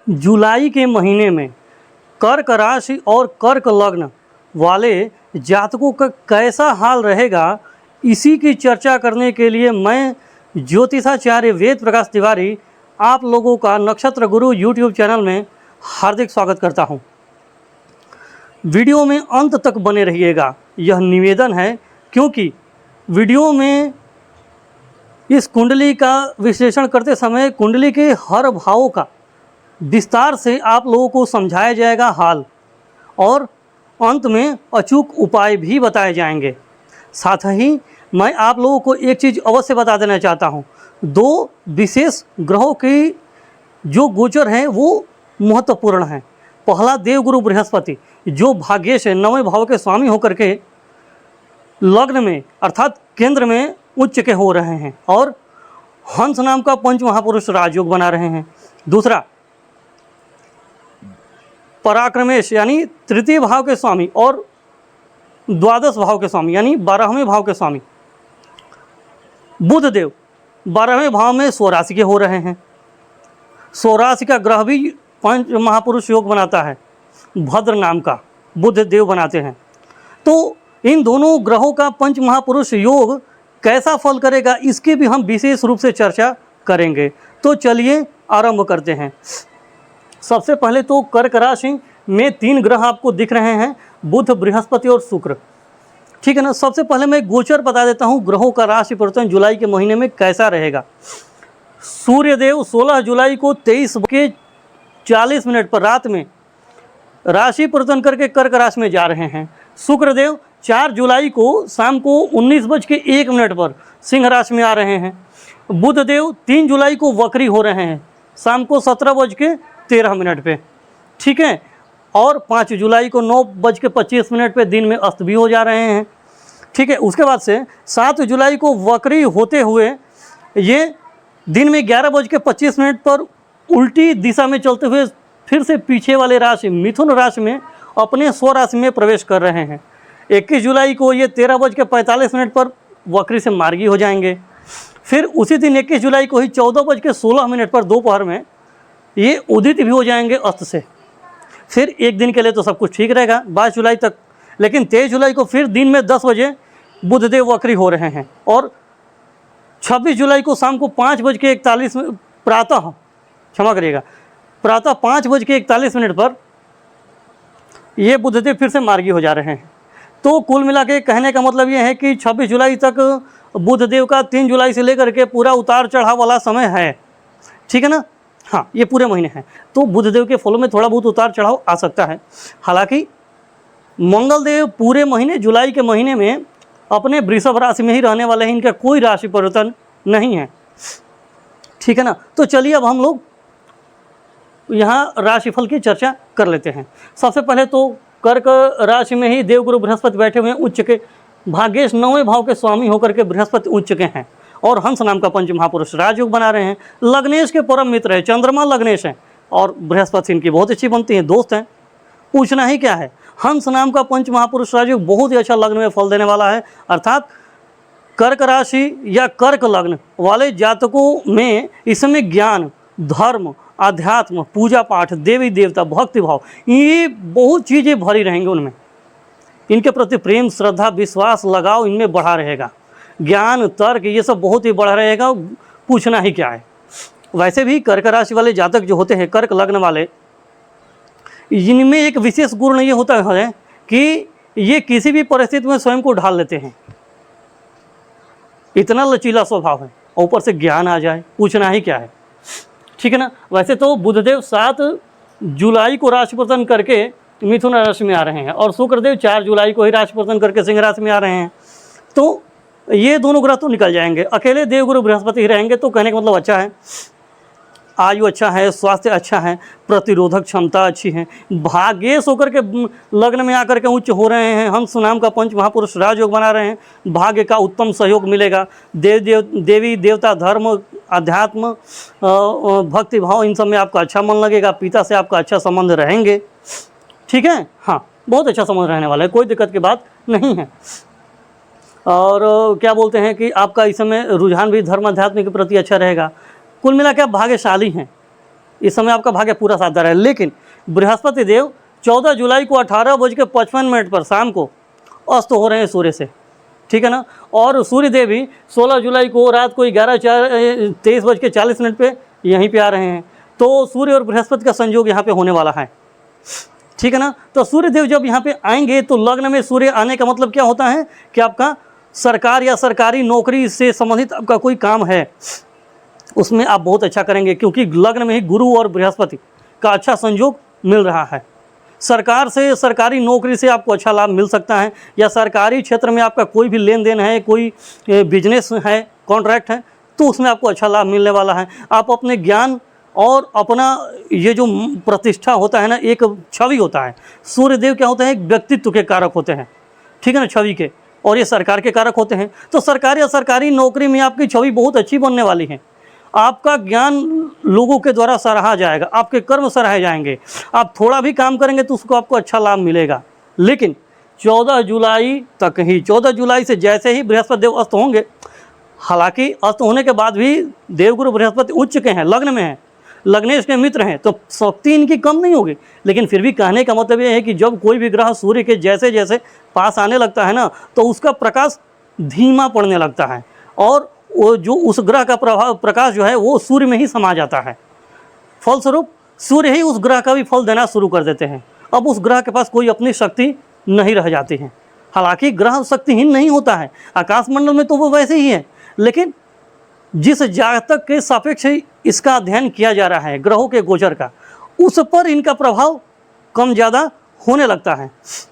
जुलाई के महीने में कर्क राशि और कर्क लग्न वाले जातकों का कैसा हाल रहेगा, इसी की चर्चा करने के लिए मैं ज्योतिषाचार्य वेद प्रकाश तिवारी आप लोगों का नक्षत्र गुरु यूट्यूब चैनल में हार्दिक स्वागत करता हूं। वीडियो में अंत तक बने रहिएगा, यह निवेदन है, क्योंकि वीडियो में इस कुंडली का विश्लेषण करते समय कुंडली के हर भावों का विस्तार से आप लोगों को समझाया जाएगा हाल, और अंत में अचूक उपाय भी बताए जाएंगे। साथ ही मैं आप लोगों को एक चीज़ अवश्य बता देना चाहता हूं, दो विशेष ग्रहों की जो गोचर हैं वो महत्वपूर्ण हैं। पहला देवगुरु बृहस्पति जो भाग्येश है, 9वें भाव के स्वामी होकर के लग्न में अर्थात केंद्र में उच्च के हो रहे हैं और हंस नाम का पंच महापुरुष राजयोग बना रहे हैं। दूसरा पराक्रमेश यानी तृतीय भाव के स्वामी और द्वादश भाव के स्वामी यानी 12वें भाव के स्वामी बुध देव 12वें भाव में स्वराशि के हो रहे हैं। स्वराशि का ग्रह भी पंच महापुरुष योग बनाता है, भद्र नाम का बुध देव बनाते हैं। तो इन दोनों ग्रहों का पंच महापुरुष योग कैसा फल करेगा, इसकी भी हम विशेष रूप से चर्चा करेंगे। तो चलिए आरंभ करते हैं। सबसे पहले तो कर्क राशि में 3 ग्रह आपको दिख रहे हैं, बुध, बृहस्पति और शुक्र, ठीक है ना। सबसे पहले मैं गोचर बता देता हूं, ग्रहों का राशि परिवर्तन जुलाई के महीने में कैसा रहेगा। सूर्यदेव 16 जुलाई को 23:40 पर रात में राशि परिवर्तन करके कर्क राशि में जा रहे हैं। शुक्रदेव 4 जुलाई को शाम को 19:01 पर सिंह राशि में आ रहे हैं। बुधदेव 3 जुलाई को वक्री हो रहे हैं, शाम को 17:13 पे, ठीक है। और 5 जुलाई को 9:25 पे दिन में अस्त भी हो जा रहे हैं, ठीक है। उसके बाद से 7 जुलाई को वक्री होते हुए ये दिन में 11:25 पर उल्टी दिशा में चलते हुए फिर से पीछे वाले राशि मिथुन राशि में अपने स्वराशि में प्रवेश कर रहे हैं। 21 जुलाई को ये 13:45 पर वक्री से मार्गी हो जाएंगे। फिर उसी दिन 21 जुलाई को ही 14:16 पर दोपहर में ये उदित भी हो जाएंगे अस्त से। फिर एक दिन के लिए तो सब कुछ ठीक रहेगा 22 जुलाई तक, लेकिन 23 जुलाई को फिर दिन में 10 बजे बुधदेव वक्री हो रहे हैं और 26 जुलाई को शाम को 5:41 प्रातः, क्षमा करिएगा, प्रातः 5:41 पर ये बुधदेव फिर से मार्गी हो जा रहे हैं। तो कुल मिला के कहने का मतलब ये है कि 26 जुलाई तक बुधदेव का 3 जुलाई से लेकर के पूरा उतार चढ़ाव वाला समय है, ठीक है ना। हाँ, ये पूरे महीने हैं, तो बुधदेव के फलों में थोड़ा बहुत उतार चढ़ाव आ सकता है। हालांकि मंगलदेव पूरे महीने जुलाई के महीने में अपने वृषभ राशि में ही रहने वाले हैं, इनका कोई राशि परिवर्तन नहीं है, ठीक है ना। तो चलिए अब हम लोग यहाँ राशिफल की चर्चा कर लेते हैं। सबसे पहले तो कर्क राशि में ही देवगुरु बृहस्पति बैठे हुए हैं उच्च के, भाग्येश 9वें भाव के स्वामी होकर के बृहस्पति उच्च के हैं और हंस नाम का पंच महापुरुष राजयोग बना रहे हैं। लग्नेश के परम मित्र है, चंद्रमा लग्नेश है और बृहस्पति इनकी बहुत अच्छी बनती हैं, दोस्त हैं, पूछना ही क्या है। हंस नाम का पंच महापुरुष राजयोग बहुत ही अच्छा लग्न में फल देने वाला है, अर्थात कर्क राशि या कर्क लग्न वाले जातकों में इस समय ज्ञान, धर्म, आध्यात्म, पूजा पाठ, देवी देवता, भक्ति भाव, ये बहुत चीज़ें भरी रहेंगी उनमें। इनके प्रति प्रेम, श्रद्धा, विश्वास, लगाव इनमें बढ़ा रहेगा। ज्ञान, तर्क, ये सब बहुत ही बढ़ा रहेगा, पूछना ही क्या है। वैसे भी कर्क राशि वाले जातक जो होते हैं, कर्क लग्न वाले, इनमें एक विशेष गुण ये होता है कि ये किसी भी परिस्थिति में स्वयं को ढाल लेते हैं, इतना लचीला स्वभाव है। ऊपर से ज्ञान आ जाए, पूछना ही क्या है, ठीक है ना। वैसे तो बुधदेव 7 जुलाई को राशि परिवर्तन करके मिथुन राशि में आ रहे हैं और शुक्रदेव 4 जुलाई को ही राशि परिवर्तन करके सिंह राशि में आ रहे हैं। तो ये दोनों ग्रह तो निकल जाएंगे, अकेले देवगुरु बृहस्पति ही रहेंगे, तो कहने का मतलब अच्छा है। आयु अच्छा है, स्वास्थ्य अच्छा है, प्रतिरोधक क्षमता अच्छी है, भाग्येश होकर के लग्न में आकर के उच्च हो रहे हैं। हंस नाम का पंच महापुरुष राजयोग बना रहे हैं, भाग्य का उत्तम सहयोग मिलेगा। देवी देवता, धर्म, अध्यात्म, भक्ति भाव, इन सब में आपका अच्छा मन लगेगा। पिता से आपका अच्छा संबंध रहेंगे, ठीक है। हाँ, बहुत अच्छा संबंध रहने वाला है, कोई दिक्कत की बात नहीं है। और क्या बोलते हैं कि आपका इस समय रुझान भी धर्म अध्यात्म के प्रति अच्छा रहेगा। कुल मिला के आप भाग्यशाली हैं, इस समय आपका भाग्य पूरा साथ दे रहा है। लेकिन बृहस्पति देव 14 जुलाई को 18:55 पर शाम को अस्त हो रहे हैं सूर्य से, ठीक है ना। और सूर्य देव भी 16 जुलाई को रात को 23:40 पे यहीं पे आ रहे हैं। तो सूर्य और बृहस्पति का संयोग यहाँ पे होने वाला है, ठीक है ना। तो सूर्य देव जब यहाँ पे आएंगे तो लग्न में सूर्य आने का मतलब क्या होता है कि आपका सरकार या सरकारी नौकरी से संबंधित आपका कोई काम है उसमें आप बहुत अच्छा करेंगे, क्योंकि लग्न में ही गुरु और बृहस्पति का अच्छा संयोग मिल रहा है। सरकार से, सरकारी नौकरी से आपको अच्छा लाभ मिल सकता है, या सरकारी क्षेत्र में आपका कोई भी लेन देन है, कोई बिजनेस है, कॉन्ट्रैक्ट है, तो उसमें आपको अच्छा लाभ मिलने वाला है। आप अपने ज्ञान और अपना ये जो प्रतिष्ठा होता है ना, एक छवि होता है, सूर्यदेव क्या होता है, एक व्यक्तित्व के कारक होते हैं, ठीक है ना, छवि के, और ये सरकार के कारक होते हैं। तो सरकारी या सरकारी नौकरी में आपकी छवि बहुत अच्छी बनने वाली है। आपका ज्ञान लोगों के द्वारा सराहा जाएगा, आपके कर्म सराहे जाएंगे। आप थोड़ा भी काम करेंगे तो उसको आपको अच्छा लाभ मिलेगा। लेकिन 14 जुलाई तक ही, 14 जुलाई से जैसे ही बृहस्पति देव अस्त होंगे, हालांकि अस्त होने के बाद भी देवगुरु बृहस्पति उच्च के हैं, लग्न में हैं, लग्नेश के मित्र हैं, तो शक्ति इनकी कम नहीं होगी। लेकिन फिर भी कहने का मतलब ये है कि जब कोई भी ग्रह सूर्य के जैसे जैसे पास आने लगता है ना, तो उसका प्रकाश धीमा पड़ने लगता है, और वो जो उस ग्रह का प्रकाश जो है वो सूर्य में ही समा जाता है। फलस्वरूप सूर्य ही उस ग्रह का भी फल देना शुरू कर देते हैं। अब उस ग्रह के पास कोई अपनी शक्ति नहीं रह जाती है। हालांकि ग्रह शक्तिहीन नहीं होता है, आकाशमंडल में तो वो वैसे ही है, लेकिन जिस जातक के सापेक्ष इसका अध्ययन किया जा रहा है, ग्रहों के गोचर का, उस पर इनका प्रभाव कम ज़्यादा होने लगता है,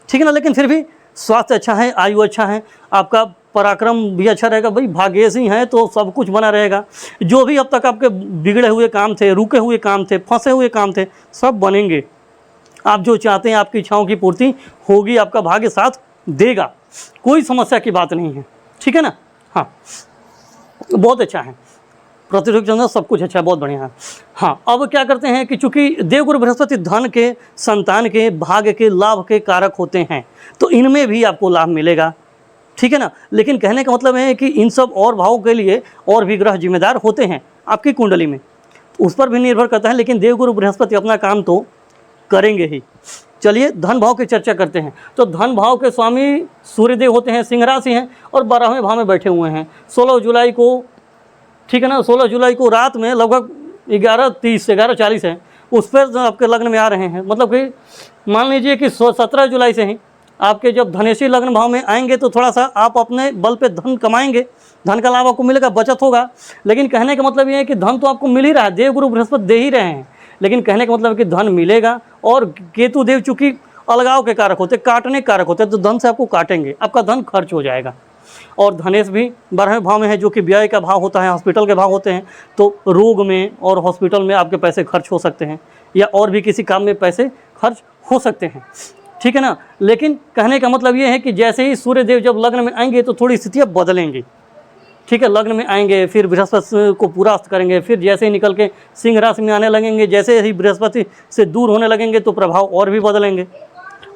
ठीक है ना। लेकिन फिर भी स्वास्थ्य अच्छा है, आयु अच्छा है, आपका पराक्रम भी अच्छा रहेगा। भाई भाग्यशी हैं तो सब कुछ बना रहेगा। जो भी अब तक आपके बिगड़े हुए काम थे, रुके हुए काम थे, फंसे हुए काम थे, सब बनेंगे। आप जो चाहते हैं आपकी इच्छाओं की पूर्ति होगी, आपका भाग्य साथ देगा, कोई समस्या की बात नहीं है, ठीक है ना। हाँ, बहुत अच्छा है, प्रतिरोध चंद्र सब कुछ अच्छा है, बहुत बढ़िया है। हाँ, अब क्या करते हैं कि चूंकि देवगुरु बृहस्पति धन के, संतान के, भाग्य के, लाभ के कारक होते हैं, तो इनमें भी आपको लाभ मिलेगा, ठीक है ना। लेकिन कहने का मतलब है कि इन सब और भावों के लिए और भी ग्रह जिम्मेदार होते हैं आपकी कुंडली में, उस पर भी निर्भर करता है। लेकिन देवगुरु बृहस्पति अपना काम तो करेंगे ही। चलिए धन भाव की चर्चा करते हैं। तो धन भाव के स्वामी सूर्यदेव होते हैं, सिंह राशि हैं और 12वें भाव में बैठे हुए हैं 16 जुलाई को, ठीक है ना। 16 जुलाई को रात में लगभग 11:30 11:40 है, उस पर आपके लग्न में आ रहे हैं। मतलब कि मान लीजिए कि 17 जुलाई से ही आपके जब धनेशी लग्न भाव में आएंगे तो थोड़ा सा आप अपने बल पे धन कमाएंगे, धन का लाभ आपको मिलेगा, बचत होगा। लेकिन कहने का मतलब ये है कि धन तो आपको मिल ही रहा है, देवगुरु बृहस्पति दे ही रहे हैं, लेकिन कहने का मतलब है कि धन मिलेगा। और केतु देव चूँकि अलगाव के कारक होते, काटने के कारक होते, तो धन से आपको काटेंगे, आपका धन खर्च हो जाएगा। और धनेश भी 12वें भाव में है, जो कि व्यय का भाव होता है, हॉस्पिटल के भाव होते हैं। तो रोग में और हॉस्पिटल में आपके पैसे खर्च हो सकते हैं, या और भी किसी काम में पैसे खर्च हो सकते हैं, ठीक है ना। लेकिन कहने का मतलब ये है कि जैसे ही सूर्यदेव जब लग्न में आएंगे तो थोड़ी स्थितियाँ बदलेंगी, ठीक है। लग्न में आएंगे, फिर बृहस्पति को पूरा अस्त करेंगे, फिर जैसे ही निकल के सिंह राशि में आने लगेंगे, जैसे ही बृहस्पति से दूर होने लगेंगे तो प्रभाव और भी बदलेंगे।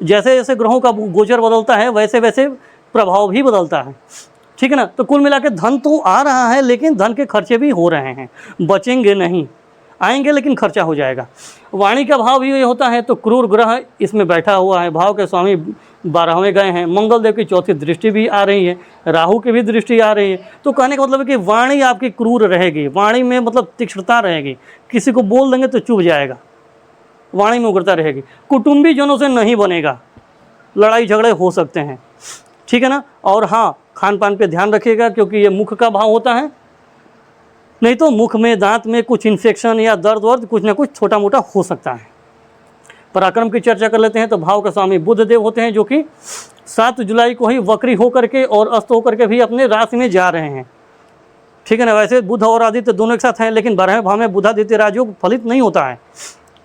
जैसे जैसे ग्रहों का गोचर बदलता है वैसे वैसे प्रभाव भी बदलता है, ठीक है ना। तो कुल मिला के धन तो आ रहा है, लेकिन धन के खर्चे भी हो रहे हैं, बचेंगे नहीं, आएंगे लेकिन खर्चा हो जाएगा। वाणी का भाव भी ये होता है, तो क्रूर ग्रह इसमें बैठा हुआ है, भाव के स्वामी 12वें गए हैं, मंगल देव की चौथी दृष्टि भी आ रही है, राहु की भी दृष्टि आ रही है। तो कहने का मतलब है कि वाणी आपकी क्रूर रहेगी, वाणी में मतलब तीक्ष्णता रहेगी, किसी को बोल देंगे तो चुभ जाएगा, वाणी में उग्रता रहेगी। कुटुंबी जनों से नहीं बनेगा, लड़ाई झगड़े हो सकते हैं, ठीक है ना। और हाँ, खान पान पे ध्यान रखिएगा, क्योंकि ये मुख का भाव होता है, नहीं तो मुख में, दांत में कुछ इन्फेक्शन या दर्द वर्द कुछ ना कुछ छोटा मोटा हो सकता है। पराक्रम की चर्चा कर लेते हैं। तो भाव के स्वामी बुध देव होते हैं, जो कि 7 जुलाई को ही वक्री होकर के और अस्त होकर के भी अपने राशि में जा रहे हैं, ठीक है ना। वैसे बुध और आदित्य दोनों एक साथ हैं, लेकिन 12वें भाव में बुधादित्य राजयोग फलित नहीं होता है,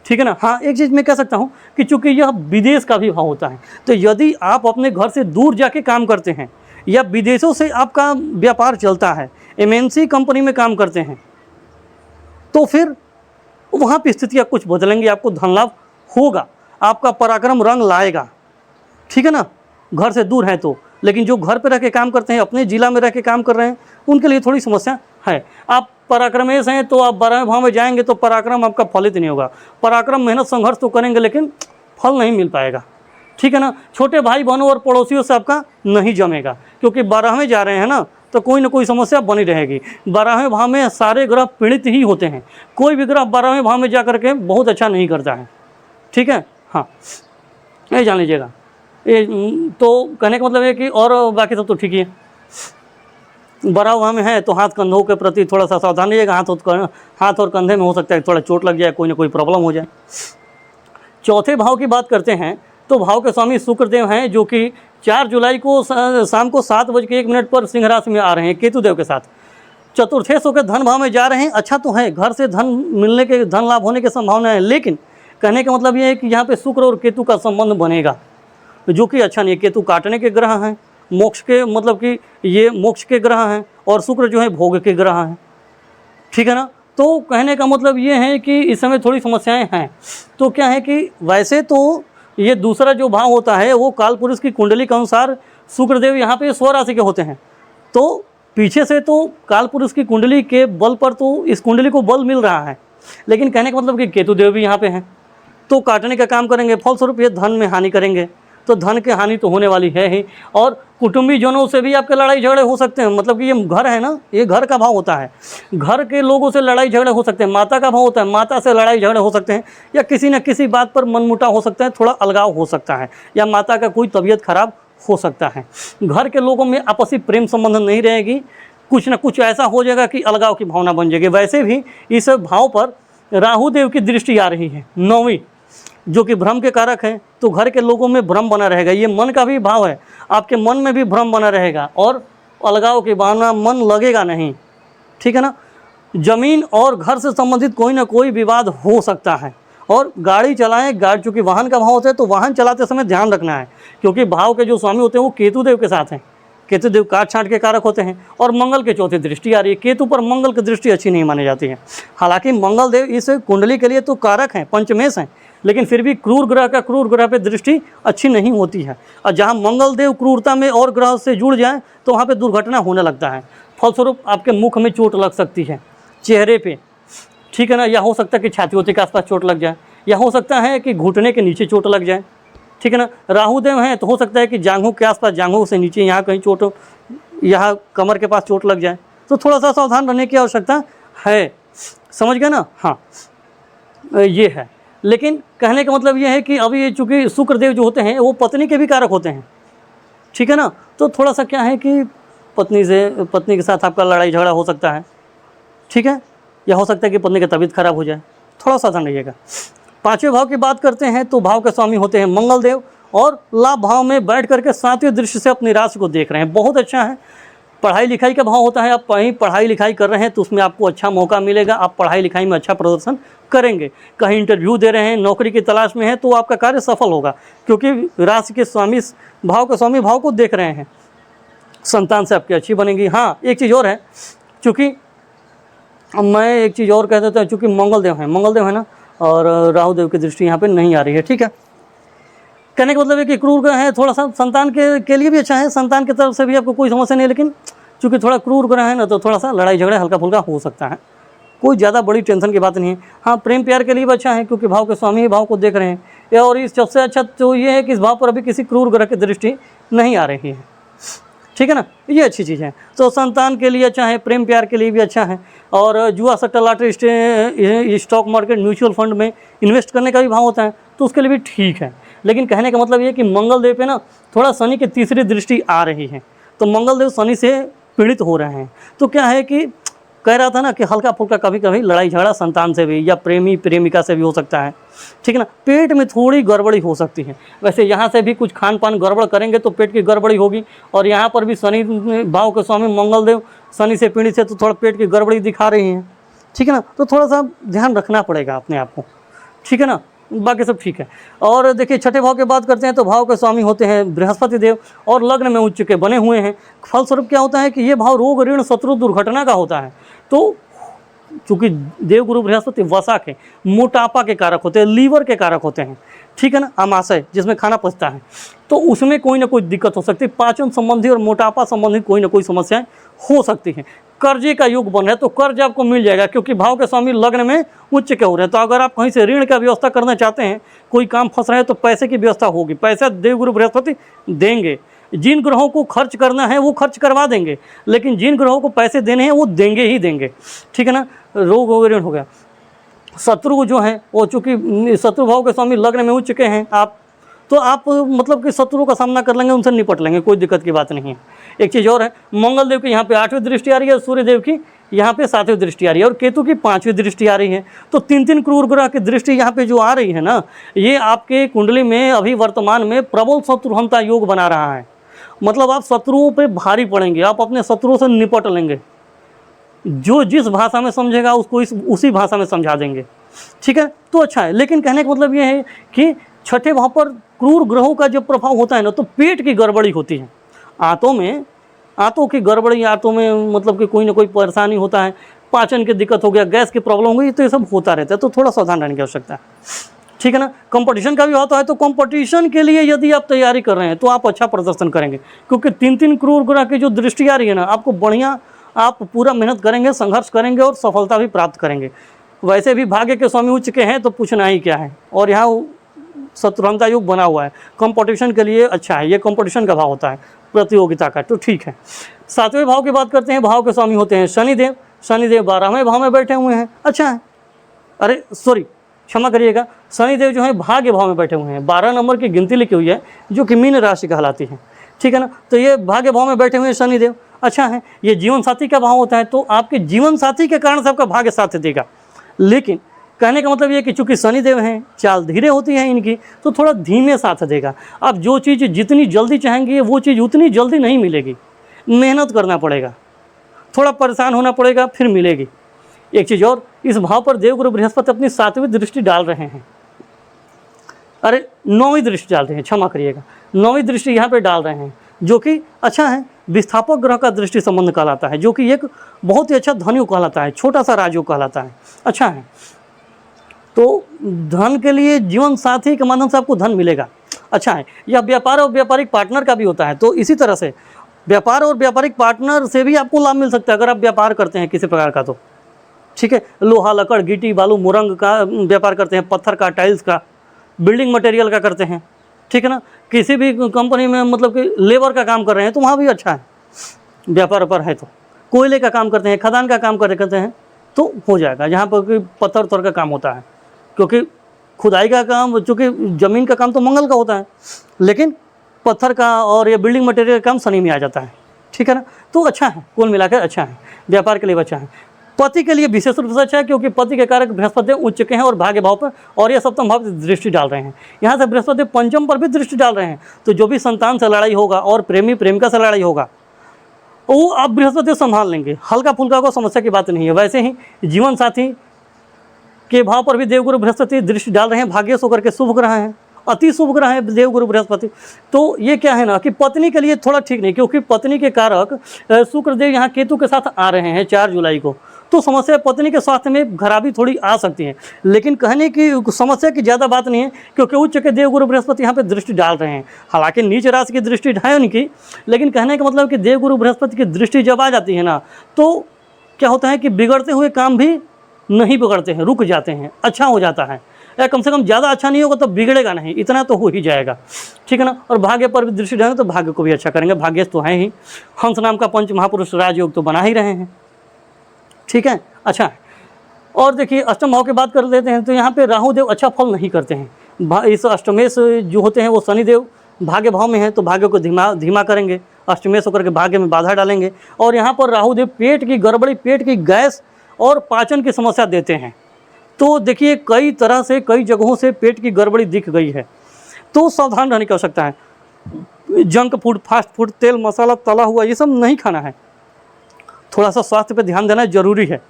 ठीक है ना। हाँ, एक चीज़ मैं कह सकता हूँ कि चूंकि यह विदेश का भी भाव होता है, तो यदि आप अपने घर से दूर जाके काम करते हैं या विदेशों से आपका व्यापार चलता है, MNC कंपनी में काम करते हैं, तो फिर वहाँ पर स्थितियाँ कुछ बदलेंगी, आपको धन लाभ होगा, आपका पराक्रम रंग लाएगा, ठीक है ना। घर से दूर हैं तो, लेकिन जो घर पे रह के काम करते हैं, अपने ज़िला में रह के काम कर रहे हैं, उनके लिए थोड़ी समस्या है। आप पराक्रमेश हैं तो आप 12वें भाव में जाएंगे तो पराक्रम आपका फलित नहीं होगा। पराक्रम मेहनत संघर्ष तो करेंगे लेकिन फल नहीं मिल पाएगा, ठीक है ना। छोटे भाई बहनों और पड़ोसियों से आपका नहीं जमेगा, क्योंकि 12वें जा रहे हैं ना, तो कोई ना कोई समस्या बनी रहेगी। 12वें भाव में सारे ग्रह पीड़ित ही होते हैं, कोई भी ग्रह 12वें भाव में जा करके बहुत अच्छा नहीं करता है, ठीक है। हाँ, ये जान लीजिएगा। ये तो कहने का मतलब है कि और बाकी सब तो ठीक ही है। 12वें भाव में है तो हाथ कंधों के प्रति थोड़ा सा सावधान रहिएगा। हाथ और कंधे में हो सकता है थोड़ा चोट लग जाए, कोई ना कोई प्रॉब्लम हो जाए। चौथे भाव की बात करते हैं तो भाव के स्वामी शुक्रदेव हैं, जो कि 4 जुलाई को शाम को 7:01 पर सिंह राशि में आ रहे हैं केतुदेव के साथ। चतुर्थेश होकर धन भाव में जा रहे हैं, अच्छा तो है, घर से धन मिलने के, धन लाभ होने की संभावना है। लेकिन कहने का मतलब ये है कि यहाँ पे शुक्र और केतु का संबंध बनेगा, जो कि अच्छा नहीं है। केतु काटने के ग्रह हैं, मोक्ष के मतलब कि ये मोक्ष के ग्रह हैं, और शुक्र जो है भोग के ग्रह हैं, ठीक है ना। तो कहने का मतलब ये है कि इस समय थोड़ी समस्याएं हैं। तो क्या है कि वैसे तो ये दूसरा जो भाव होता है वो काल पुरुष की कुंडली के अनुसार शुक्रदेव यहाँ पे स्वराशि के होते हैं, तो पीछे से तो काल पुरुष की कुंडली के बल पर तो इस कुंडली को बल मिल रहा है। लेकिन कहने का मतलब कि केतुदेव भी यहाँ पे हैं, तो काटने का काम करेंगे, फलस्वरूप ये धन में हानि करेंगे। तो धन की हानि तो होने वाली है ही, और कुटुंबी जनों से भी आपके लड़ाई झगड़े हो सकते हैं। मतलब कि ये घर है ना, ये घर का भाव होता है, घर के लोगों से लड़ाई झगड़े हो सकते हैं। माता का भाव होता है, माता से लड़ाई झगड़े हो सकते हैं, या किसी न किसी बात पर मनमुटाव हो सकता है, थोड़ा अलगाव हो सकता है, या माता का कोई तबीयत खराब हो सकता है। घर के लोगों में आपसी प्रेम संबंध नहीं रहेगी, कुछ न कुछ ऐसा हो जाएगा कि अलगाव की भावना बन जाएगी। वैसे भी इस भाव पर राहु देव की दृष्टि आ रही है 9वीं, जो कि भ्रम के कारक है, तो घर के लोगों में भ्रम बना रहेगा। ये मन का भी भाव है, आपके मन में भी भ्रम बना रहेगा, और अलगाव की भावना, मन लगेगा नहीं, ठीक है ना। जमीन और घर से संबंधित कोई ना कोई विवाद हो सकता है। और गाड़ी चलाएं, गाड़ी चूँकि वाहन का भाव होता है तो वाहन चलाते समय ध्यान रखना है, क्योंकि भाव के जो स्वामी होते हैं वो केतुदेव के साथ हैं। केतुदेव काट छाट के कारक होते हैं, और मंगल के चौथी दृष्टि आ रही है। केतु पर मंगल की दृष्टि अच्छी नहीं मानी जाती है। हालांकि मंगल देव इस कुंडली के लिए तो कारक हैं, पंचमेश हैं, लेकिन फिर भी क्रूर ग्रह पे दृष्टि अच्छी नहीं होती है। और जहाँ मंगल देव क्रूरता में और ग्रह से जुड़ जाए तो वहाँ पे दुर्घटना होने लगता है। फलस्वरूप आपके मुख में चोट लग सकती है, चेहरे पे, ठीक है ना, या हो सकता है कि छाती के आसपास चोट लग जाए, या हो सकता है कि घुटने के नीचे चोट लग जाए, ठीक है ना। राहु देव हैं तो हो सकता है कि जांघों के आसपास, जांघों से नीचे यहाँ कहीं चोट, यहाँ कमर के पास चोट लग जाए। तो थोड़ा सा सावधान रहने की आवश्यकता है, समझ गए ना। हाँ, ये है। लेकिन कहने का मतलब ये है कि अभी ये चूँकि शुक्रदेव जो होते हैं वो पत्नी के भी कारक होते हैं, ठीक है ना। तो थोड़ा सा क्या है कि पत्नी के साथ आपका लड़ाई झगड़ा हो सकता है, ठीक है, या हो सकता है कि पत्नी की तबीयत खराब हो जाए, थोड़ा सावधान रहिएगा। 5वें भाव की बात करते हैं तो भाव के स्वामी होते हैं मंगल देव, और लाभ भाव में बैठ करके 7वें दृष्टि से अपनी राशि को देख रहे हैं, बहुत अच्छा है। पढ़ाई लिखाई का भाव होता है, आप कहीं पढ़ाई लिखाई कर रहे हैं तो उसमें आपको अच्छा मौका मिलेगा, आप पढ़ाई लिखाई में अच्छा प्रदर्शन करेंगे। कहीं इंटरव्यू दे रहे हैं, नौकरी की तलाश में है, तो आपका कार्य सफल होगा, क्योंकि राशि के स्वामी, भाव के स्वामी भाव को देख रहे हैं। संतान से आपकी अच्छी बनेगी। हाँ, एक चीज़ और है, चूँकि मैं एक चीज़ और कह देता हूँ, चूँकि मंगल देव है ना, और राहु देव की दृष्टि यहाँ पे नहीं आ रही है, ठीक है। कहने का मतलब है कि क्रूर ग्रह है, थोड़ा सा संतान के लिए भी अच्छा है, संतान की तरफ से भी आपको कोई समस्या नहीं है। लेकिन चूँकि थोड़ा क्रूर ग्रह है ना, तो थोड़ा सा लड़ाई झगड़ा हल्का फुल्का हो सकता है, कोई ज़्यादा बड़ी टेंशन की बात नहीं है। हाँ, प्रेम प्यार के लिए भी अच्छा है, क्योंकि भाव के स्वामी ही भाव को देख रहे हैं। और इस सबसे अच्छा तो ये है कि इस भाव पर अभी किसी क्रूर ग्रह की दृष्टि नहीं आ रही है, ठीक है ना, ये अच्छी चीज़ है। तो संतान के लिए अच्छा है, प्रेम प्यार के लिए भी अच्छा है। और जुआ सट्टा lottery, stock market, mutual fund में इन्वेस्ट करने का भी भाव होता है, तो उसके लिए भी ठीक है। लेकिन कहने का मतलब ये कि मंगल देव पे ना थोड़ा शनि की तीसरी दृष्टि आ रही है, तो मंगल देव शनि से पीड़ित हो रहे हैं। तो क्या है कि कह रहा था ना कि हल्का फुल्का कभी कभी लड़ाई झगड़ा संतान से भी या प्रेमी प्रेमिका से भी हो सकता है, ठीक है ना। पेट में थोड़ी गड़बड़ी हो सकती है। वैसे यहाँ से भी कुछ खान पान गड़बड़ करेंगे तो पेट की गड़बड़ी होगी, और यहाँ पर भी शनि भाव के स्वामी मंगल देव शनि से पीड़ित है, तो थोड़ा पेट की गड़बड़ी दिखा रही हैं, ठीक है ना। तो थोड़ा सा ध्यान रखना पड़ेगा अपने आप को, ठीक है ना। बाकी सब ठीक है। और देखिए, छठे भाव की बात करते हैं तो भाव के स्वामी होते हैं बृहस्पति देव, और लग्न में उच्च के बने हुए हैं। फलस्वरूप क्या होता है कि ये भाव रोग, ऋण, शत्रु, दुर्घटना का होता है। तो चूँकि देवगुरु बृहस्पति वसा के, मोटापा के कारक होते हैं, लीवर के कारक होते हैं, ठीक है ना, आमाशय जिसमें खाना पचता है, तो उसमें कोई ना कोई दिक्कत हो सकती है। पाचन संबंधी और मोटापा संबंधी कोई ना कोई समस्याएं हो सकती हैं। कर्जे का योग बन रहा है तो कर्ज आपको मिल जाएगा, क्योंकि भाव के स्वामी लग्न में उच्च के हो रहे हैं। तो अगर आप कहीं से ऋण का व्यवस्था करना चाहते हैं, कोई काम फंस रहे हैं, तो पैसे की व्यवस्था होगी, पैसा देवगुरु बृहस्पति देंगे। जिन ग्रहों को खर्च करना है वो खर्च करवा देंगे, लेकिन जिन ग्रहों को पैसे देने हैं वो देंगे ही देंगे, ठीक है ना। रोग हो गया, ऋण हो गया। शत्रु जो है वो चूँकि शत्रु भाव के स्वामी लग्न में उच्च के हैं आप, तो आप मतलब कि शत्रुओं का सामना कर लेंगे, उनसे निपट लेंगे, कोई दिक्कत की बात नहीं है। एक चीज़ और है, मंगल देव की यहाँ पे 8वीं दृष्टि आ रही है, सूर्य देव की यहाँ पे 7वीं दृष्टि आ रही है, और केतु की 5वीं दृष्टि आ रही है। तो 3 क्रूर ग्रह की दृष्टि यहाँ पे जो आ रही है ना, ये आपके कुंडली में अभी वर्तमान में प्रबल शत्रुहंता योग बना रहा है। मतलब आप शत्रुओं पे भारी पड़ेंगे, आप अपने शत्रुओं से निपट लेंगे, जो जिस भाषा में समझेगा उसको उसी भाषा में समझा देंगे, ठीक है। तो अच्छा है, लेकिन कहने का मतलब ये है कि छठे भाव पर क्रूर ग्रहों का जो प्रभाव होता है ना, तो पेट की गड़बड़ी होती है, आंतों की गड़बड़ी, आंतों में मतलब कि कोई ना कोई परेशानी होता है, पाचन की दिक्कत हो गया, गैस की प्रॉब्लम हो गई, तो ये सब होता रहता है। तो थोड़ा सावधान रहने की आवश्यकता है, ठीक है ना। कंपटीशन का भी होता है, तो कंपटीशन के लिए यदि आप तैयारी कर रहे हैं तो आप अच्छा प्रदर्शन करेंगे, क्योंकि 3 क्रूर ग्रह की जो दृष्टि आ रही है ना, आपको बढ़िया, आप पूरा मेहनत करेंगे, संघर्ष करेंगे और सफलता भी प्राप्त करेंगे। वैसे भी भाग्य के स्वामी उच्च के हैं तो पूछना ही क्या है, और यहाँ शत्रुहंता योग बना हुआ है, कंपटीशन के लिए अच्छा है, ये कंपटीशन का भाव होता है, प्रतियोगिता का, तो ठीक है। 7वें भाव की बात करते हैं, भाव के स्वामी होते हैं शनिदेव। शनिदेव 12वें भाव में बैठे हुए हैं, अच्छा है, अरे सॉरी क्षमा करिएगा, शनिदेव जो है भाग्य भाव में बैठे हुए हैं, 12 नंबर की गिनती लिखी हुई है, जो कि मीन राशि कहलाती है, ठीक है ना। तो ये भाग्य भाव में बैठे हुए हैं शनिदेव, अच्छा है। ये जीवन साथी का भाव होता है, तो आपके जीवन साथी के कारण से आपका भाग्य साथ देगा, लेकिन कहने का मतलब ये कि चूंकि शनिदेव हैं, चाल धीरे होती है इनकी, तो थोड़ा धीमे साथ देगा। आप जो चीज़ जितनी जल्दी चाहेंगे वो चीज़ उतनी जल्दी नहीं मिलेगी, मेहनत करना पड़ेगा, थोड़ा परेशान होना पड़ेगा, फिर मिलेगी। एक चीज़ और, इस भाव पर देवगुरु बृहस्पति अपनी 7वीं दृष्टि डाल रहे हैं, अरे 9वीं दृष्टि डाल रहे हैं, क्षमा करिएगा, 9वीं दृष्टि यहाँ पे डाल रहे हैं, जो कि अच्छा है। विस्थापक ग्रह का दृष्टि संबंध कहलाता है, जो कि एक बहुत ही अच्छा धनयोग कहलाता है, छोटा सा राजयोग कहलाता है, अच्छा है। तो धन के लिए जीवन साथी के माध्यम से आपको धन मिलेगा, अच्छा है। यह व्यापार और व्यापारिक पार्टनर का भी होता है, तो इसी तरह से व्यापार और व्यापारिक पार्टनर से भी आपको लाभ मिल सकता है, अगर आप व्यापार करते हैं किसी प्रकार का, तो ठीक है। लोहा, लकड़, गिट्टी, बालू, मुरंग का व्यापार करते हैं, पत्थर का, टाइल्स का, बिल्डिंग मटेरियल का करते हैं, ठीक है ना। किसी भी कंपनी में मतलब कि लेबर का काम कर रहे हैं, तो वहाँ भी अच्छा है, व्यापार पर है। तो कोयले का काम करते हैं, खदान का काम करते हैं, तो हो जाएगा, जहाँ पर कोई पत्थर उत्थर का काम होता है, क्योंकि खुदाई का काम, चूँकि ज़मीन का काम तो मंगल का होता है, लेकिन पत्थर का और ये बिल्डिंग मटेरियल का काम शनि में आ जाता है, ठीक है ना। तो अच्छा है, कुल मिलाकर अच्छा है, व्यापार के लिए अच्छा है। पति के लिए विशेष रूप से अच्छा है, क्योंकि पति के कारक बृहस्पति उच्च के हैं और भाग्य भाव पर, और ये सप्तम भाव से दृष्टि डाल रहे हैं। यहाँ से बृहस्पति पंचम पर भी दृष्टि डाल रहे हैं, तो जो भी संतान से लड़ाई होगा और प्रेमी प्रेमिका से लड़ाई होगा, वो आप बृहस्पति संभाल लेंगे, हल्का फुल्का को समस्या की बात नहीं है। वैसे ही जीवन साथी के भाव पर भी देवगुरु बृहस्पति दृष्टि डाल रहे हैं, भाग्यश होकर के शुभ ग्रह हैं, अति शुभ ग्रह है देवगुरु बृहस्पति। तो ये क्या है ना कि पत्नी के लिए थोड़ा ठीक नहीं, क्योंकि पत्नी के कारक शुक्रदेव यहाँ केतु के साथ आ रहे हैं 4 जुलाई को, तो समस्या पत्नी के स्वास्थ्य में खराबी थोड़ी आ सकती है, लेकिन कहने की समस्या की ज़्यादा बात नहीं है, क्योंकि उच्च के देवगुरु बृहस्पति यहाँ पे दृष्टि डाल रहे हैं। हालांकि नीच राशि की दृष्टि है उनकी, लेकिन कहने का मतलब कि देवगुरु बृहस्पति की दृष्टि जब आ जाती है ना, तो क्या होता है कि बिगड़ते हुए काम भी नहीं बिगड़ते हैं, रुक जाते हैं, अच्छा हो जाता है, या कम से कम ज़्यादा अच्छा नहीं होगा तो बिगड़ेगा नहीं, इतना तो हो ही जाएगा, ठीक है ना। और भाग्य पर भी दृष्टि डालेंगे तो भाग्य को भी अच्छा करेंगे, भाग्यश तो हैं ही, हंस नाम का पंच महापुरुष राजयोग तो बना ही रहे हैं, ठीक है, अच्छा है। और देखिए अष्टम भाव की बात कर लेते हैं, तो यहाँ पे राहु देव अच्छा फल नहीं करते हैं। इस अष्टमेश जो होते हैं वो शनिदेव भाग्य भाव में हैं, तो भाग्य को धीमा करेंगे, अष्टमेश होकर के भाग्य में बाधा डालेंगे। और यहाँ पर राहु देव पेट की गड़बड़ी, पेट की गैस और पाचन की समस्या देते हैं। तो देखिए कई तरह से, कई जगहों से पेट की गड़बड़ी दिख गई है, तो सावधान रहने की आवश्यकता है। जंक फूड, फास्ट फूड, तेल मसाला, तला हुआ, ये सब नहीं खाना है, थोड़ा सा स्वास्थ्य पे ध्यान देना जरूरी है,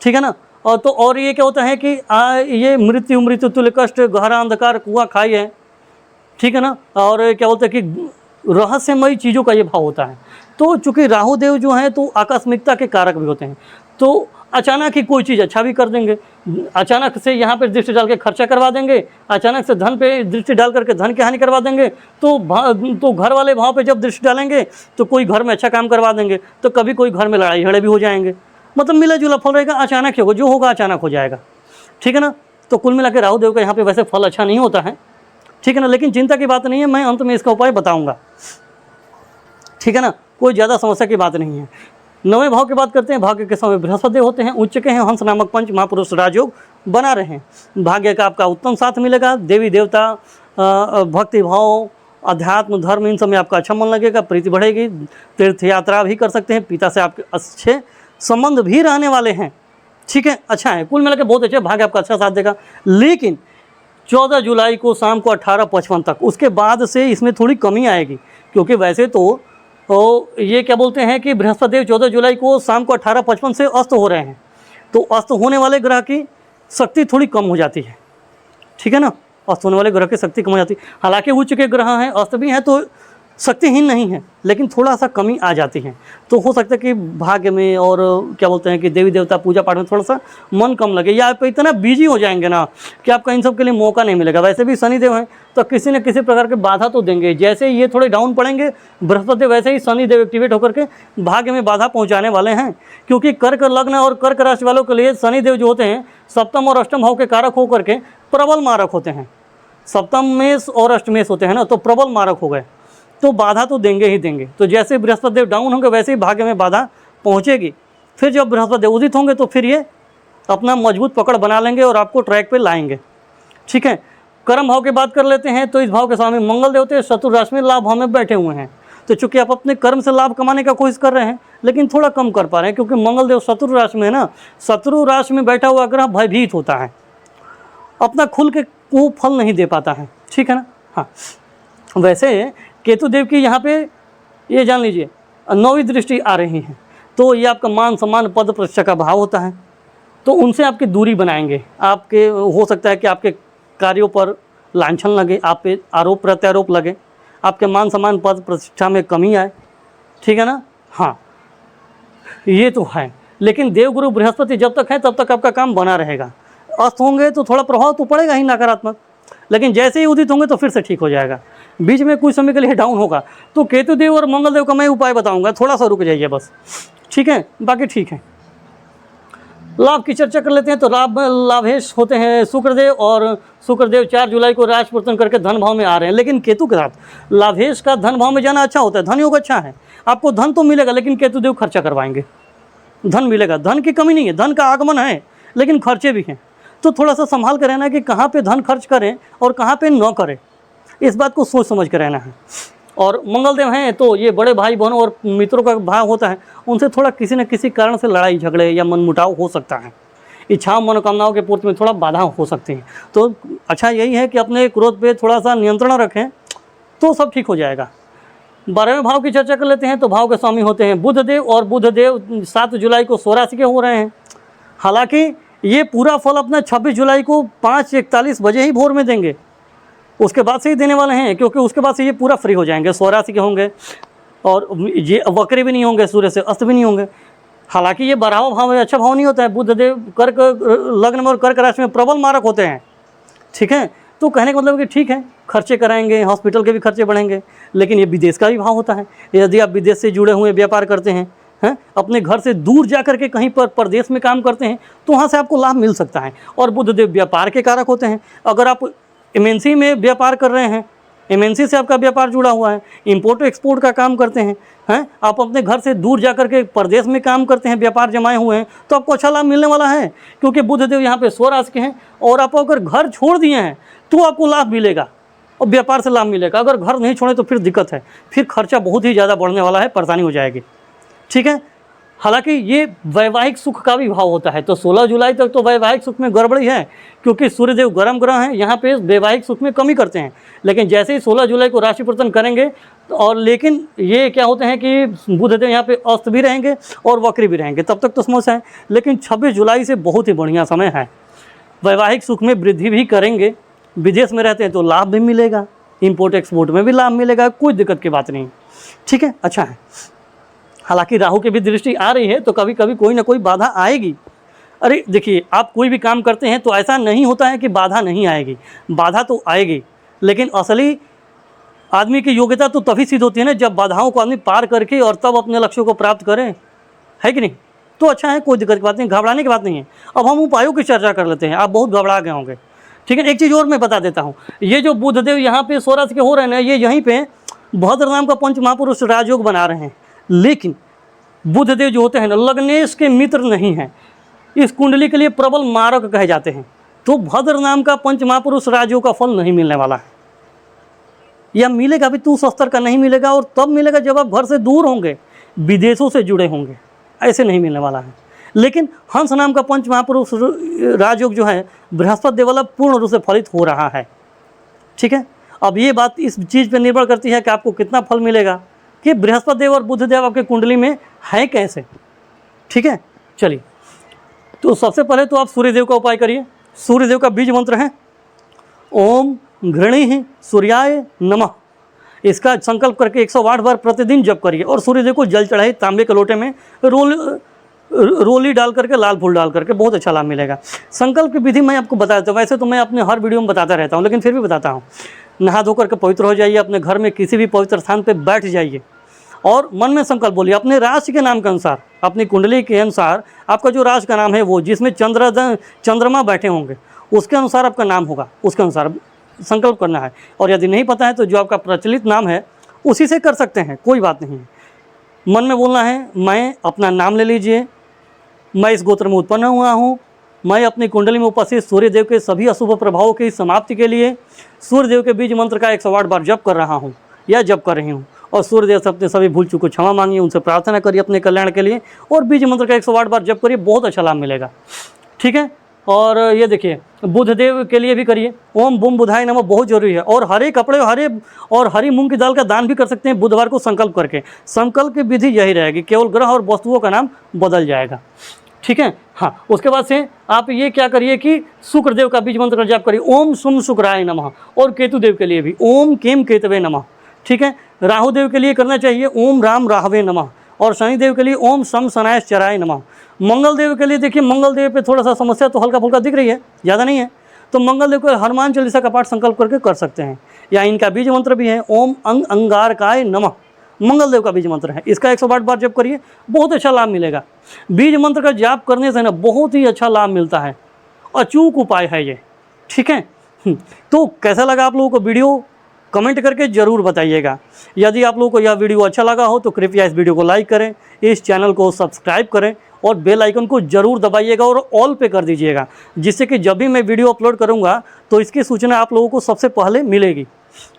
ठीक है ना। और तो और ये क्या होता है कि ये मृत्यु तुल्य कष्ट, गहरा अंधकार, कुआं खाई है, ठीक है ना। और क्या बोलते हैं कि रहस्यमयी चीज़ों का ये भाव होता है। तो चूँकि राहु देव जो हैं तो आकस्मिकता के कारक भी होते हैं, तो अचानक ही कोई चीज़ अच्छा भी कर देंगे, अचानक से यहाँ पे दृष्टि डाल के खर्चा करवा देंगे, अचानक से धन पे दृष्टि डाल करके धन की हानि करवा देंगे। तो घर वाले भाव पे जब दृष्टि डालेंगे तो कोई घर में अच्छा काम करवा देंगे, तो कभी कोई घर में लड़ाई झगड़े भी हो जाएंगे। मतलब मिला जुला फल रहेगा, अचानक ही होगा, जो होगा अचानक हो जाएगा। ठीक है ना। तो कुल मिला के राहु देव का यहाँ पे वैसे फल अच्छा नहीं होता है। ठीक है ना, लेकिन चिंता की बात नहीं है, मैं अंत में इसका उपाय बताऊँगा। ठीक है ना, कोई ज़्यादा समस्या की बात नहीं है। 9वें भाव की बात करते हैं। भाग्य के समय बृहस्पति देव होते हैं, उच्च के हैं, हंस नामक पंच महापुरुष राजयोग बना रहे हैं। भाग्य का आपका उत्तम साथ मिलेगा। देवी देवता, भक्ति भाव, अध्यात्म, धर्म, इन सब में आपका अच्छा मन लगेगा, प्रीति बढ़ेगी। तीर्थ यात्रा भी कर सकते हैं, पिता से आपके अच्छे संबंध भी रहने वाले हैं। ठीक है, अच्छा है, कुल मिलाकर बहुत अच्छा, भाग्य आपका अच्छा साथ देगा। लेकिन 14 जुलाई को शाम को 18:55 तक, उसके बाद से इसमें थोड़ी कमी आएगी। क्योंकि वैसे तो ये क्या बोलते हैं कि बृहस्पति देव 14 जुलाई को शाम को 18:55 से अस्त हो रहे हैं। तो अस्त होने वाले ग्रह की शक्ति थोड़ी कम हो जाती है। ठीक है ना, अस्त होने वाले ग्रह की शक्ति कम हो जाती है। हालांकि उच्च के ग्रह हैं, अस्त भी हैं, तो शक्तिहीन नहीं है, लेकिन थोड़ा सा कमी आ जाती है। तो हो सकता है कि भाग्य में और क्या बोलते हैं कि देवी देवता पूजा पाठ में थोड़ा सा मन कम लगे, या आप इतना बिजी हो जाएंगे ना कि आपका इन सब के लिए मौका नहीं मिलेगा। वैसे भी शनिदेव हैं, तो किसी न किसी प्रकार के बाधा तो देंगे। जैसे ये थोड़े डाउन पड़ेंगे बृहस्पति, वैसे ही शनिदेव एक्टिवेट होकर के भाग्य में बाधा पहुँचाने वाले हैं। क्योंकि कर्क लग्न और कर्क राशि वालों के लिए शनिदेव जो होते हैं, सप्तम और अष्टम भाव के कारक होकर के प्रबल मारक होते हैं। सप्तम मेष और अष्टमेश होते हैं ना, तो प्रबल मारक हो गए, तो बाधा तो देंगे ही देंगे। तो जैसे बृहस्पति देव डाउन होंगे, वैसे ही भाग्य में बाधा पहुंचेगी। फिर जब बृहस्पति देव उदित होंगे, तो फिर ये अपना मजबूत पकड़ बना लेंगे और आपको ट्रैक पे लाएंगे। ठीक है, कर्म भाव की बात कर लेते हैं। तो इस भाव के स्वामी मंगल देवते शत्रु राशि में लाभ भाव में बैठे हुए हैं। तो चूंकि आप अपने कर्म से लाभ कमाने का कोशिश कर रहे हैं, लेकिन थोड़ा कम कर पा रहे हैं, क्योंकि मंगल देव शत्रु राशि में है ना। शत्रु राशि में बैठा हुआ ग्रह भयभीत होता है, अपना खुल के वो फल नहीं दे पाता है। ठीक है ना। हाँ, वैसे केतु देव की यहाँ पे ये जान लीजिए 9वीं दृष्टि आ रही है, तो ये आपका मान सम्मान पद प्रतिष्ठा का भाव होता है। तो उनसे आपकी दूरी बनाएंगे। आपके हो सकता है कि आपके कार्यों पर लांछन लगे, आप पे आरोप प्रत्यारोप लगे, आपके मान सम्मान पद प्रतिष्ठा में कमी आए। ठीक है ना। हाँ, ये तो है। लेकिन देवगुरु बृहस्पति जब तक है तब तक आपका काम बना रहेगा। अस्त होंगे तो थोड़ा प्रभाव तो पड़ेगा ही नकारात्मक, लेकिन जैसे ही उदित होंगे तो फिर से ठीक हो जाएगा। बीच में कुछ समय के लिए डाउन होगा। तो केतु देव और मंगल देव का मैं उपाय बताऊंगा, थोड़ा सा रुक जाइए बस। ठीक है, बाकी ठीक है। लाभ की चर्चा कर लेते हैं। तो लाभेश होते हैं शुक्रदेव, और शुक्रदेव 4 जुलाई को राशि परिवर्तन करके धन भाव में आ रहे हैं। लेकिन केतु के साथ लाभेश का धन भाव में जाना अच्छा होता है, धन योग अच्छा है, आपको धन तो मिलेगा, लेकिन केतु देव खर्चा करवाएंगे। धन मिलेगा, धन की कमी नहीं है, धन का आगमन है, लेकिन खर्चे भी हैं। तो थोड़ा सा संभाल कर रहना कि कहाँ पे धन खर्च करें और कहाँ पे न करें, इस बात को सोच समझ कर रहना है। और मंगल देव हैं, तो ये बड़े भाई बहनों और मित्रों का भाव होता है, उनसे थोड़ा किसी न किसी कारण से लड़ाई झगड़े या मनमुटाव हो सकता है। इच्छाओं मनोकामनाओं के पूर्ति में थोड़ा बाधा हो सकती है। तो अच्छा यही है कि अपने क्रोध पे थोड़ा सा नियंत्रण रखें, तो सब ठीक हो जाएगा। 12वें भाव की चर्चा कर लेते हैं। तो भाव के स्वामी होते हैं बुध देव, और बुध देव 7 जुलाई को स्वराशि के हो रहे हैं। हालांकि ये पूरा फल अपना 26 जुलाई को 5:41 बजे ही भोर में देंगे, उसके बाद से ही देने वाले हैं, क्योंकि उसके बाद से ये पूरा फ्री हो जाएंगे, स्वराशि के होंगे, और ये वक्री भी नहीं होंगे, सूर्य से अस्त भी नहीं होंगे। हालांकि ये 12वां भाव है, अच्छा भाव नहीं होता है। बुध देव कर्क लग्न में और कर्क राशि में प्रबल मारक होते हैं। ठीक है, तो कहने का मतलब कि ठीक है, खर्चे कराएंगे, हॉस्पिटल के भी खर्चे बढ़ेंगे, लेकिन ये विदेश का भी भाव होता है। यदि आप विदेश से जुड़े हुए व्यापार करते हैं, अपने घर से दूर जा करके कहीं पर प्रदेश में काम करते हैं, तो वहाँ से आपको लाभ मिल सकता है। और बुध देव व्यापार के कारक होते हैं। अगर आप एमएनसी में व्यापार कर रहे हैं, एमएनसी से आपका व्यापार जुड़ा हुआ है, इंपोर्ट एक्सपोर्ट का काम करते हैं, आप अपने घर से दूर जा करके प्रदेश में काम करते हैं, व्यापार जमाए हुए हैं, तो आपको अच्छा लाभ मिलने वाला है। क्योंकि बुध देव यहाँ पे स्वराशि के हैं, और आप अगर घर छोड़ दिए हैं तो आपको लाभ मिलेगा और व्यापार से लाभ मिलेगा। अगर घर नहीं छोड़े तो फिर दिक्कत है, फिर खर्चा बहुत ही ज़्यादा बढ़ने वाला है, परेशानी हो जाएगी। ठीक है, हालांकि ये वैवाहिक सुख का भी भाव होता है। तो 16 जुलाई तक तो वैवाहिक सुख में गड़बड़ी है, क्योंकि सूर्यदेव गर्म ग्रह हैं, यहाँ पे वैवाहिक सुख में कमी करते हैं। लेकिन जैसे ही 16 जुलाई को राशि परिवर्तन करेंगे, और लेकिन ये क्या होते हैं कि बुधदेव यहाँ पे अस्त भी रहेंगे और वक्री भी रहेंगे, तब तक तो समस्या है। लेकिन 26 जुलाई से बहुत ही बढ़िया समय है, वैवाहिक सुख में वृद्धि भी करेंगे। विदेश में रहते हैं तो लाभ भी मिलेगा, इम्पोर्ट एक्सपोर्ट में भी लाभ मिलेगा, कोई दिक्कत की बात नहीं। ठीक है, अच्छा है। हालांकि राहु की भी दृष्टि आ रही है, तो कभी कभी कोई ना कोई बाधा आएगी, अरे देखिए, आप कोई भी काम करते हैं तो ऐसा नहीं होता है कि बाधा नहीं आएगी, बाधा तो आएगी, लेकिन असली आदमी की योग्यता तो तभी सिद्ध होती है ना जब बाधाओं को आदमी पार करके और तब अपने लक्ष्यों को प्राप्त करे, है कि नहीं। तो अच्छा है, कोई दिक्कत की बात नहीं, घबराने की बात नहीं है। अब हम उपायों की चर्चा कर लेते हैं, आप बहुत घबरा गए होंगे, ठीक है। एक चीज़ और मैं बता देता हूँ, ये जो बुद्धदेव यहाँ पे स्वराज के हो रहे हैं ना, ये यहीं पे भद्र नाम का पंच महापुरुष राजयोग बना रहे हैं, लेकिन बुद्धदेव जो होते हैं ना, लग्नेश के मित्र नहीं हैं, इस कुंडली के लिए प्रबल मारक कहे जाते हैं। तो भद्र नाम का पंच महापुरुष राजयोग का फल नहीं मिलने वाला है, या मिलेगा भी तो उस स्तर का नहीं मिलेगा, और तब मिलेगा जब आप घर से दूर होंगे, विदेशों से जुड़े होंगे, ऐसे नहीं मिलने वाला है। लेकिन हंस नाम का पंच महापुरुष राजयोग जो है बृहस्पति देव वाला पूर्ण रूप से फलित हो रहा है, ठीक है। अब ये बात इस चीज़ पर निर्भर करती है कि आपको कितना फल मिलेगा, कि बृहस्पति देव और बुध देव आपके कुंडली में है कैसे, ठीक है। चलिए, तो सबसे पहले तो आप सूर्यदेव का उपाय करिए। सूर्यदेव का बीज मंत्र है ओम घृणी सूर्याय नमः। इसका संकल्प करके 108 बार प्रतिदिन जप करिए, और सूर्यदेव को जल चढ़ाइए तांबे के लोटे में, रोली डाल करके, लाल फूल डाल करके, बहुत अच्छा लाभ मिलेगा। संकल्प की विधि मैं आपको बता देता हूँ, वैसे तो मैं अपने हर वीडियो में बताता रहता हूँ, लेकिन फिर भी बताता हूँ। नहा धो करके पवित्र हो जाइए, अपने घर में किसी भी पवित्र स्थान पर बैठ जाइए और मन में संकल्प बोलिए अपने राशि के नाम के अनुसार, अपनी कुंडली के अनुसार आपका जो राशि का नाम है वो जिसमें चंद्रमा बैठे होंगे उसके अनुसार आपका नाम होगा, उसके अनुसार संकल्प करना है। और यदि नहीं पता है तो जो आपका प्रचलित नाम है उसी से कर सकते हैं, कोई बात नहीं है। मन में बोलना है, मैं अपना नाम ले लीजिए, मैं इस गोत्र में उत्पन्न हुआ हूँ, मैं अपनी कुंडली में उपस्थित सूर्यदेव के सभी अशुभ प्रभावों की समाप्ति के लिए सूर्यदेव के बीज मंत्र का 108 बार जप कर रहा हूँ या जप कर रही हूँ, और सूर्यदेव से अपने सभी भूल चूक को क्षमा मांगिए, उनसे प्रार्थना करिए अपने कल्याण के लिए, और बीज मंत्र का 108 बार जप करिए, बहुत अच्छा लाभ मिलेगा, ठीक है। और ये देखिए, बुधदेव के लिए भी करिए, ओम बुम बुधाय नमः, बहुत जरूरी है। और हरे कपड़े हरी मूंग की दाल का दान भी कर सकते हैं बुधवार को संकल्प करके। संकल्प की विधि यही रहेगी, केवल ग्रह और वस्तुओं का नाम बदल जाएगा, ठीक है। हाँ, उसके बाद से आप ये क्या करिए कि शुक्रदेव का बीज मंत्र का जाप करिए, ओम शुम शुक्राय नमः। और केतुदेव के लिए भी ओम केम केतवे नमः, ठीक है। राहुदेव के लिए करना चाहिए ओम राम राहवे नमः, और शनिदेव के लिए ओम शम शनाय चराय नमः। मंगल देव के लिए देखिए, मंगल देव पे थोड़ा सा समस्या तो हल्का फुल्का दिख रही है, ज़्यादा नहीं है, तो मंगल देव को हनुमान चालीसा का पाठ संकल्प करके कर सकते हैं, या इनका बीज मंत्र भी है ओम अंगारकाय नमः, मंगल देव का बीज मंत्र है, इसका 108 बार जप करिए, बहुत अच्छा लाभ मिलेगा। बीज मंत्र का जाप करने से ना बहुत ही अच्छा लाभ मिलता है, अचूक उपाय है ये, ठीक है। तो कैसा लगा आप लोगों को वीडियो, कमेंट करके ज़रूर बताइएगा। यदि आप लोगों को यह वीडियो अच्छा लगा हो तो कृपया इस वीडियो को लाइक करें, इस चैनल को सब्सक्राइब करें, और बेल आइकन को ज़रूर दबाइएगा और ऑल पे कर दीजिएगा, जिससे कि जब भी मैं वीडियो अपलोड करूँगा तो इसकी सूचना आप लोगों को सबसे पहले मिलेगी,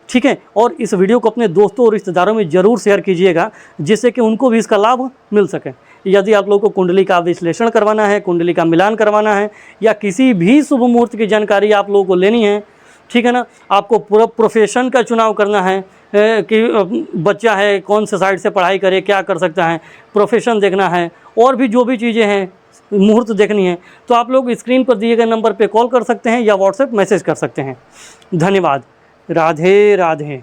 ठीक है। और इस वीडियो को अपने दोस्तों और रिश्तेदारों में ज़रूर शेयर कीजिएगा, जिससे कि उनको भी इसका लाभ मिल सके। यदि आप लोगों को कुंडली का विश्लेषण करवाना है, कुंडली का मिलान करवाना है, या किसी भी शुभ मुहूर्त की जानकारी आप लोगों को लेनी है, ठीक है ना, आपको पूरा प्रोफेशन का चुनाव करना है कि बच्चा है कौन से साइड से पढ़ाई करे, क्या कर सकता है, प्रोफेशन देखना है, और भी जो भी चीज़ें हैं, मुहूर्त देखनी है, तो आप लोग स्क्रीन पर दिए गए नंबर पे कॉल कर सकते हैं या व्हाट्सएप मैसेज कर सकते हैं। धन्यवाद। राधे राधे।